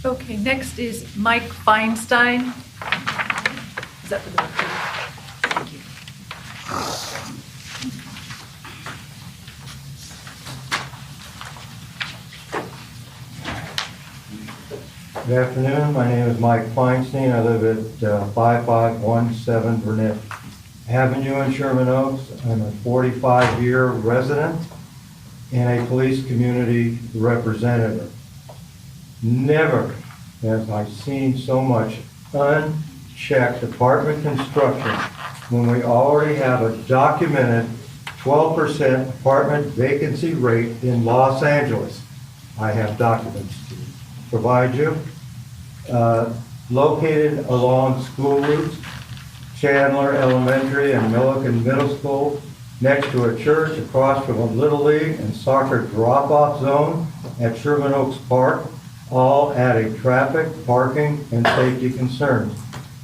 Okay, next is Mike Feinstein. Is that for the record? Thank you. Good afternoon. My name is Mike Feinstein. I live at 5517 Burnett Avenue in Sherman Oaks. I'm a 45-year resident and a police community representative. Never have I seen so much unchecked apartment construction when we already have a documented 12% apartment vacancy rate in Los Angeles. I have documents to provide you. Located along school routes, Chandler Elementary and Milliken Middle School, next to a church, across from a Little League and soccer drop-off zone at Sherman Oaks Park, all adding traffic, parking, and safety concerns.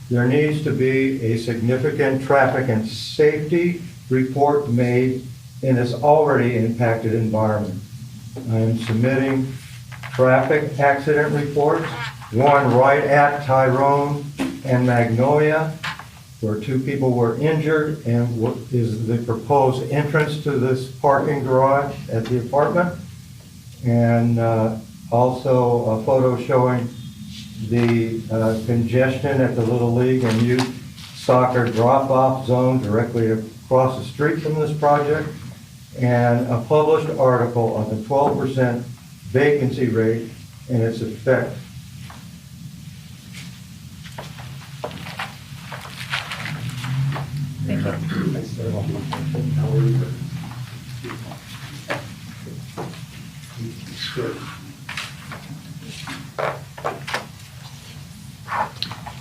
There needs to be a significant traffic and safety report made in this already impacted environment. I am submitting traffic accident reports, one right at Tyrone and Magnolia, where 2 people were injured, and what is the proposed entrance to this parking garage at the apartment. And also a photo showing the congestion at the Little League and youth soccer drop-off zone directly across the street from this project, and a published article on the 12% vacancy rate and its effect. Thank you.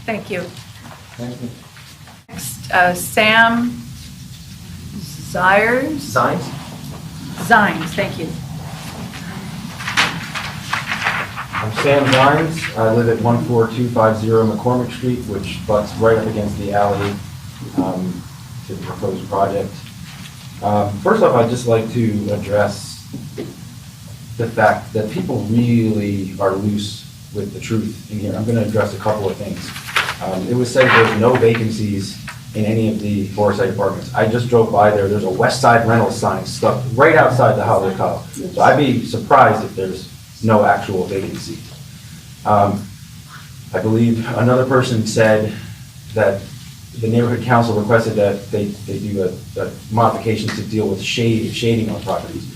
Thank you. Thank you. Next, Sam Zires? Zines, thank you. I'm Sam Vines. I live at 14250 McCormick Street, which butts right up against the alley to the proposed project. First off, I'd just like to address the fact that people really are loose with the truth in here. I'm going to address a couple of things. It was said there's no vacancies in any of the Horace Heidts apartments. I just drove by there. There's a West Side rental sign stuck right outside the Holiday College. So I'd be surprised if there's no actual vacancy. I believe another person said that the neighborhood council requested that they do a modifications to deal with shading on properties,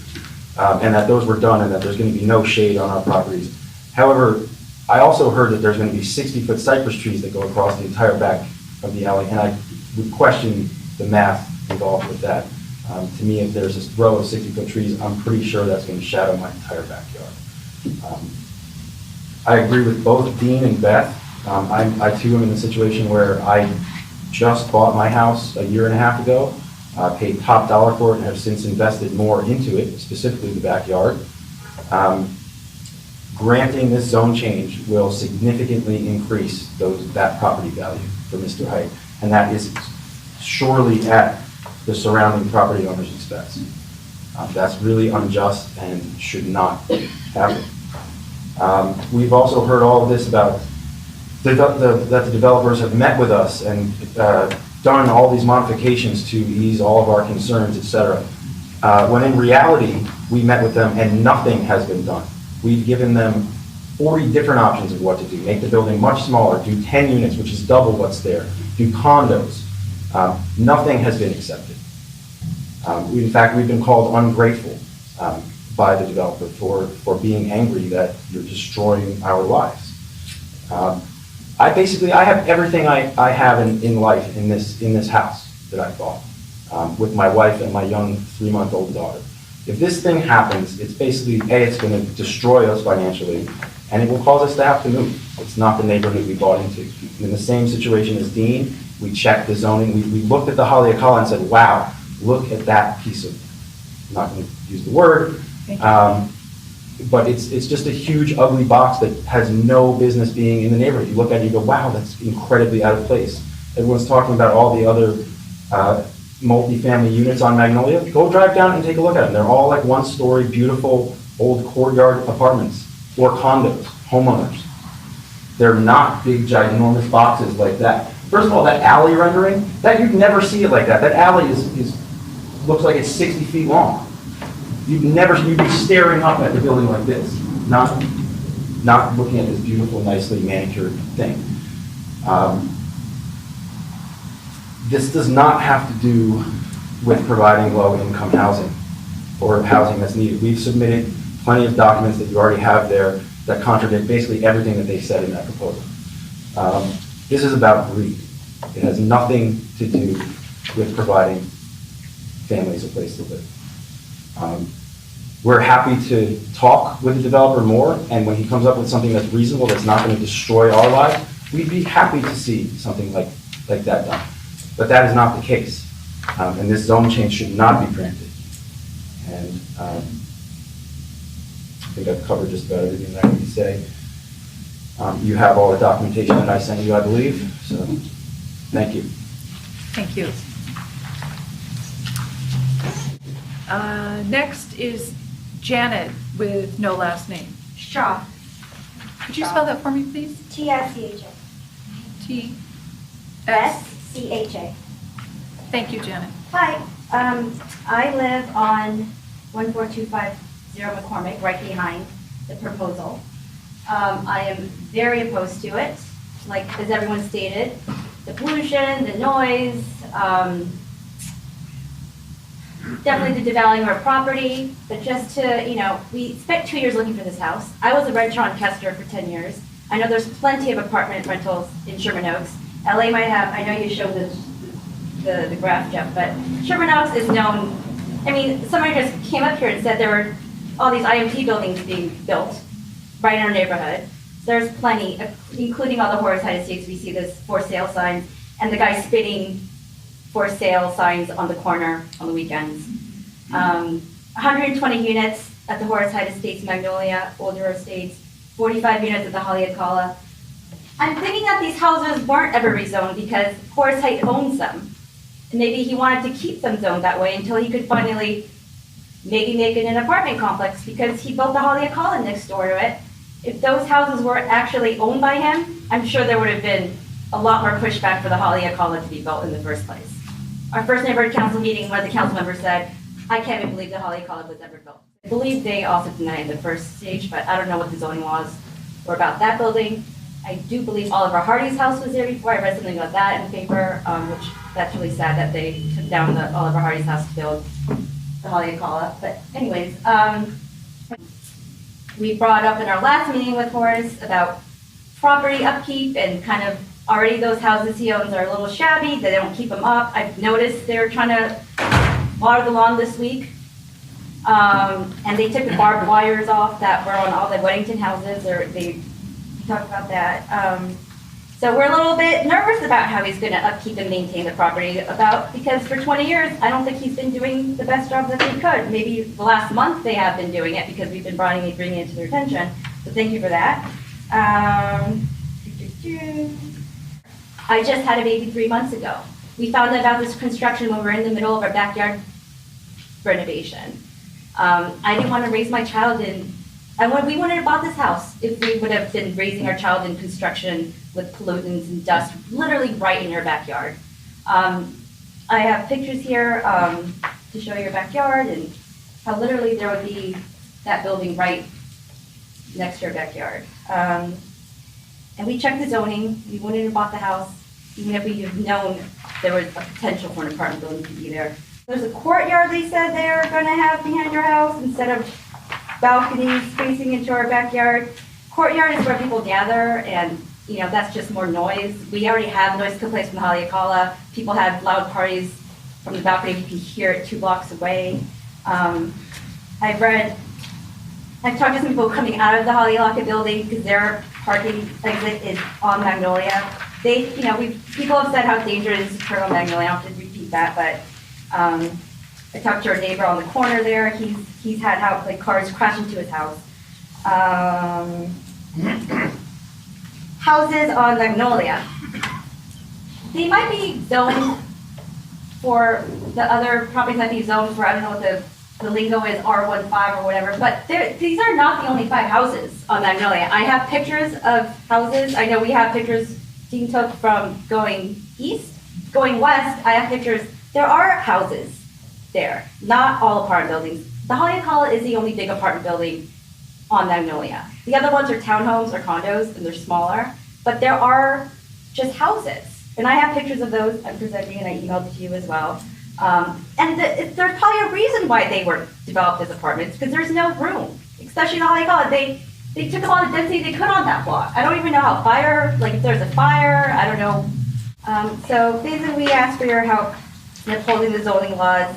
and that those were done and that there's going to be no shade on our properties. However, I also heard that there's going to be 60-foot cypress trees that go across the entire back of the alley, and I would question the math involved with that. To me, if there's this row of 60-foot trees, I'm pretty sure that's going to shadow my entire backyard. I agree with both Dean and Beth. I too am in the situation where I just bought my house a year and a half ago, paid top dollar for it, and have since invested more into it, specifically the backyard. Granting this zone change will significantly increase that property value for Mr. Height, and that is surely at the surrounding property owner's expense. That's really unjust and should not happen. We've also heard all of this about that the developers have met with us and done all these modifications to ease all of our concerns, etc. When in reality, we met with them and nothing has been done. We've given them 40 different options of what to do. Make the building much smaller, do 10 units, which is double what's there, do condos. Nothing has been accepted. In fact, we've been called ungrateful by the developer for being angry that you're destroying our lives. I have everything I have in life in this house that I bought with my wife and my young 3-month-old daughter. If this thing happens, it's basically, it's going to destroy us financially, and it will cause us to have to move. It's not the neighborhood we bought into. In the same situation as Dean, we checked the zoning. We looked at the Holiday College and said, wow, look at that piece of, I'm not going to use the word, but it's just a huge, ugly box that has no business being in the neighborhood. You look at it, you go, wow, that's incredibly out of place. Everyone's talking about all the other multi-family units on Magnolia. Go drive down and take a look at them. They're all like one-story, beautiful, old courtyard apartments or condos, homeowners. They're not big, ginormous boxes like that. First of all, that alley rendering, that you'd never see it like that. That alley looks like it's 60 feet long. You'd be staring up at the building like this, not looking at this beautiful, nicely manicured thing. This does not have to do with providing low-income housing or housing that's needed. We've submitted plenty of documents that you already have there that contradict basically everything that they said in that proposal. This is about greed. It has nothing to do with providing families a place to live. We're happy to talk with the developer more, and when he comes up with something that's reasonable, that's not going to destroy our lives, we'd be happy to see something like that done. But that is not the case. And this zone change should not be granted. And I think I've covered just about everything that I need to say. You have all the documentation that I sent you, I believe, so thank you. Thank you. Next is Janet with no last name. Shaw. Could you spell that for me, please? T-S-C-H-A. T. S-C-H-A. Thank you, Janet. Hi. I live on 14250 McCormick, right behind the proposal. I am very opposed to it, like as everyone stated. The pollution, the noise, definitely the devaluing of our property, but just to, we spent 2 years looking for this house. I was a renter on Kester for 10 years. I know there's plenty of apartment rentals in Sherman Oaks. LA might have, I know you showed the graph, Jeff, but Sherman Oaks is known, somebody just came up here and said there were all these IMT buildings being built right in our neighborhood. There's plenty, including all the Horace Heidts estates. We see this for sale signs and the guy spitting for sale signs on the corner on the weekends. 120 units at the Horace Heidts estates, Magnolia, older estates, 45 units at the Haleakala. I'm thinking that these houses weren't ever rezoned because Horace Heights owns them. And maybe he wanted to keep them zoned that way until he could finally maybe make it an apartment complex because he built the Haleakala next door to it. If those houses were actually owned by him, I'm sure there would have been a lot more pushback for the Haleakala to be built in the first place. Our first neighborhood council meeting, one of the council members said, I can't even believe the Haleakala was ever built. I believe they also denied the first stage, but I don't know what the zoning laws were about that building. I do believe Oliver Hardy's house was there before. I read something about that in the paper, which that's really sad that they took down the Oliver Hardy's house to build the Haleakala. But anyways, we brought up in our last meeting with Horace about property upkeep and kind of already those houses he owns are a little shabby. They don't keep them up. I've noticed they're trying to water the lawn this week. And they took the barbed wires off that were on all the Weddington houses, or they talked about that. So we're a little bit nervous about how he's going to upkeep and maintain the property because for 20 years, I don't think he's been doing the best job that he could. Maybe the last month they have been doing it because we've been bringing it to their attention. So thank you for that. I just had a baby 3 months ago. We found out about this construction when we were in the middle of our backyard renovation. I didn't want to raise my child we wouldn't have bought this house if we would have been raising our child in construction with pollutants and dust literally right in your backyard. I have pictures here to show your backyard and how literally there would be that building right next to your backyard. And we checked the zoning. We wouldn't have bought the house even if we had known there was a potential for an apartment building to be there. There's a courtyard they said they're going to have behind your house instead of balconies facing into our backyard. Courtyard is where people gather, and that's just more noise. We already have noise complaints from the Haleakala. People have loud parties from the balcony. You can hear it 2 blocks away. I've talked to some people coming out of the Haleakala building because their parking exit is on Magnolia. People have said how dangerous it is to turn on Magnolia. I don't have to repeat that, but I talked to our neighbor on the corner there. He's had cars crash into his house. Houses on Magnolia. They might be zoned for the other properties might be zoned for, I don't know what the the lingo is R15 or whatever, but these are not the only 5 houses on Magnolia. I have pictures of houses. I know we have pictures Dean took from going east, going west. I have pictures. There are houses there, not all apartment buildings. The Holly Hall is the only big apartment building on Magnolia. The other ones are townhomes or condos, and they're smaller, but there are just houses. And I have pictures of those I'm presenting, and I emailed it to you as well. There's probably a reason why they were developed as apartments, because there's no room, especially in the Holly Hall. They took a lot of density they could on that block. I don't even know how if there's a fire, I don't know. So basically we asked for your help in upholding the zoning laws.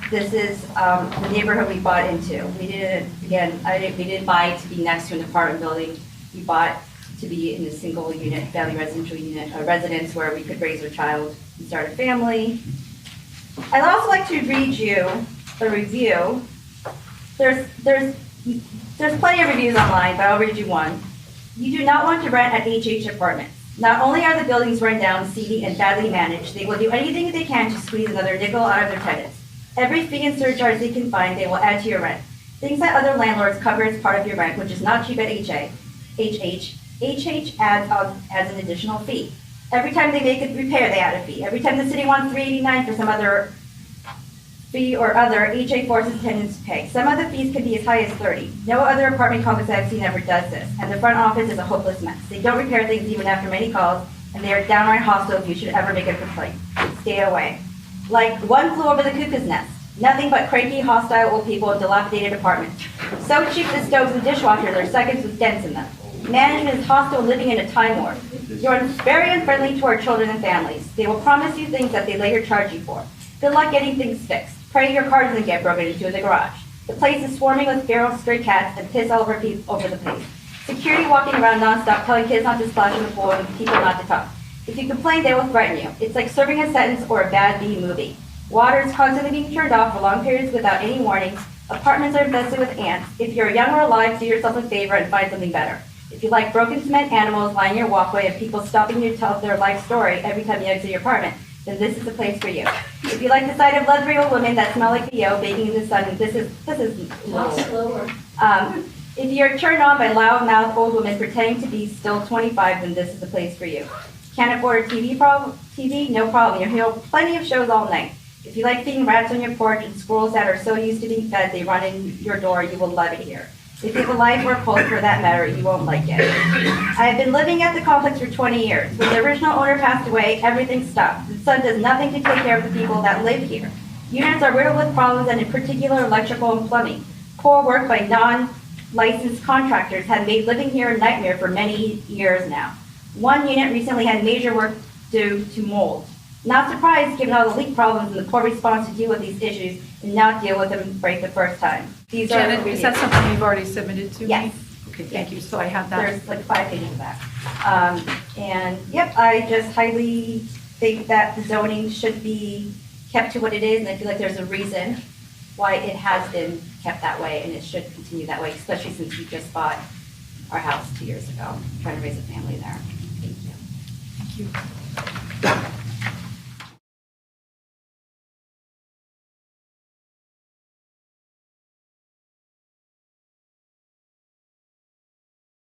This is the neighborhood we bought into. We didn't buy to be next to an apartment building. We bought to be in a single unit, family residential unit, a residence where we could raise a child and start a family. I'd also like to read you a review. There's plenty of reviews online, but I'll read you one. You do not want to rent at HH Apartments. Not only are the buildings run down, seedy, and badly managed, they will do anything they can to squeeze another nickel out of their tenants. Every fee and surcharge they can find, they will add to your rent. Things that other landlords cover as part of your rent, which is not cheap at HH adds an additional fee. Every time they make a repair, they add a fee. Every time the city wants $389 for some other fee or other, HA forces tenants to pay. Some of the fees can be as high as $30. No other apartment complex I've seen ever does this, and the front office is a hopeless mess. They don't repair things even after many calls, and they are downright hostile if you should ever make a complaint. Stay away. Like one flew over the cuckoo's nest. Nothing but cranky, hostile old people in dilapidated apartments. So cheap the stoves and dishwashers are seconds with dents in them. Management is hostile, living in a time warp. You're very unfriendly toward children and families. They will promise you things that they later charge you for. Good luck getting things fixed. Pray your car doesn't get broken into in the garage. The place is swarming with feral stray cats and piss all over the place. Security walking around nonstop telling kids not to splash in the pool and people not to talk. If you complain, they will threaten you. It's like serving a sentence or a bad B movie. Water is constantly being turned off for long periods without any warning. Apartments are infested with ants. If you're young or alive, do yourself a favor and find something better. If you like broken cement animals lining your walkway and people stopping you to tell their life story every time you exit your apartment, then this is the place for you. If you like the sight of leathery old women that smell like BO baking in the sun, this is slower. If you're turned on by loud-mouthed old women pretending to be still 25, then this is the place for you. Can't afford a TV? No problem. You'll hear plenty of shows all night. If you like feeding rats on your porch and squirrels that are so used to being fed they run in your door, you will love it here. If you have a life or a cold for that matter, you won't like it. I have been living at the complex for 20 years. When the original owner passed away, everything stopped. The son does nothing to take care of the people that live here. Units are riddled with problems, and in particular electrical and plumbing. Poor work by non-licensed contractors have made living here a nightmare for many years now. One unit recently had major work due to mold. Not surprised given all the leak problems and the poor response to deal with these issues and not deal with them right the first time. These Janet, are is that something you've already submitted to me? Yes. Okay, thank you. So I have that. There's like 5 pages of that. I just highly think that the zoning should be kept to what it is, and I feel like there's a reason why it has been kept that way, and it should continue that way, especially since we just bought our house 2 years ago, trying to raise a family there. Thank you. Thank you.